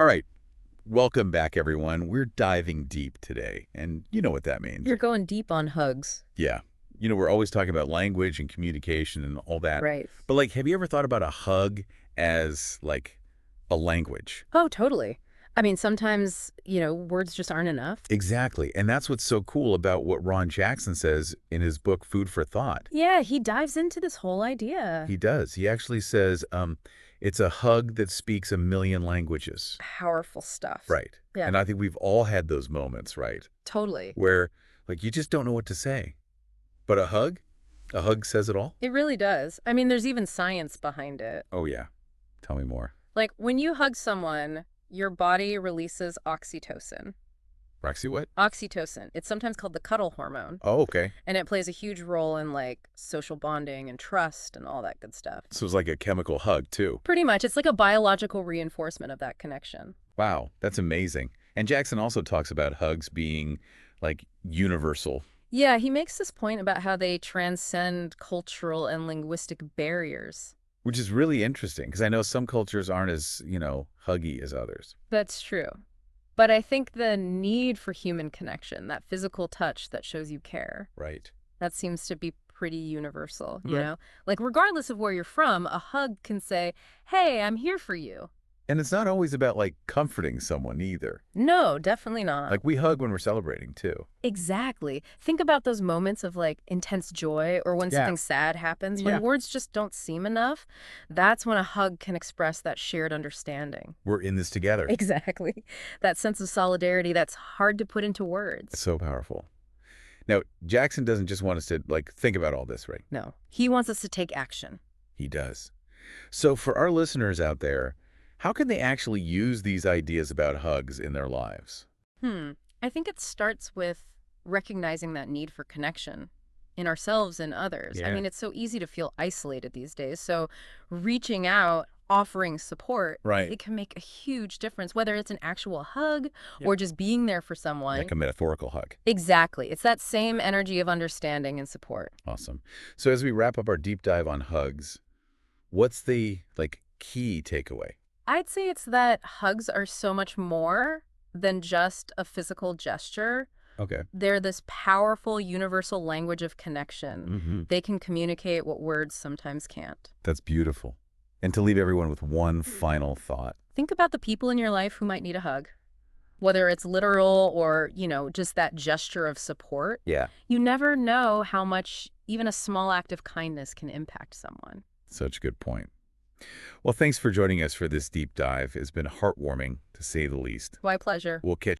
All right, welcome back, everyone. We're diving deep today, and you know what that means. You're going deep on hugs. Yeah. We're always talking about language and communication and all that. Right. But, like, have you ever thought about a hug as, like, a language? Oh, totally. I mean, sometimes, words just aren't enough. Exactly. And that's what's so cool about what Ron Jackson says in his book, Food for Thought. Yeah, he dives into this whole idea. He does. He actually says it's a hug that speaks a million languages. Powerful stuff. Right. Yeah, And I think we've all had those moments, right? totally. Where, like, you just don't know what to say. But a hug says it all? It really does. I mean, there's even science behind it. Oh, yeah. Tell me more. Like, when you hug someone, your body releases oxytocin. Roxy, what? Oxytocin. It's sometimes called the cuddle hormone, Oh, okay. and it plays a huge role in, like, social bonding and trust and all that good stuff. So it's like a chemical hug, too. Pretty much. It's like a biological reinforcement of that connection. Wow, that's amazing. And Jackson also talks about hugs being, like, universal. Yeah, he makes this point about how they transcend cultural and linguistic barriers. Which is really interesting, because I know some cultures aren't as, huggy as others. That's true. But I think the need for human connection, that physical touch that shows you care, Right. that seems to be pretty universal, you Right. know? Like, regardless of where you're from, a hug can say, hey, I'm here for you. And it's not always about, like, comforting someone either. No, definitely not. Like, we hug when we're celebrating, too. Exactly. Think about those moments of like intense joy or when Yeah. something sad happens, Yeah. when words just don't seem enough. That's when a hug can express that shared understanding. We're in this together. Exactly. That sense of solidarity that's hard to put into It's words. so powerful. Now, Jackson doesn't just want us to, like, think about all this, right? No, he wants us to take action. He does. So for our listeners out there, how can they actually use these ideas about hugs in their lives? I think it starts with recognizing that need for connection in ourselves and others. I Yeah. mean, it's so easy to feel isolated these days. So reaching out, offering support, Right. it can make a huge difference, whether it's an actual hug Yeah. or just being there for someone. Like a metaphorical hug. Exactly. It's that same energy of understanding and support. Awesome. So as we wrap up our deep dive on hugs, what's the, like, key takeaway? I'd say it's that hugs are so much more than just a physical gesture. Okay. They're this powerful universal language of connection. They can communicate what words sometimes can't. That's beautiful. And to leave everyone with one final thought. Think about the people in your life who might need a hug, whether it's literal or, just that gesture of support. Yeah. You never know how much even a small act of kindness can impact someone. Such a good point. Well, thanks for joining us for this deep dive. It's been heartwarming, to say the least. My pleasure. We'll catch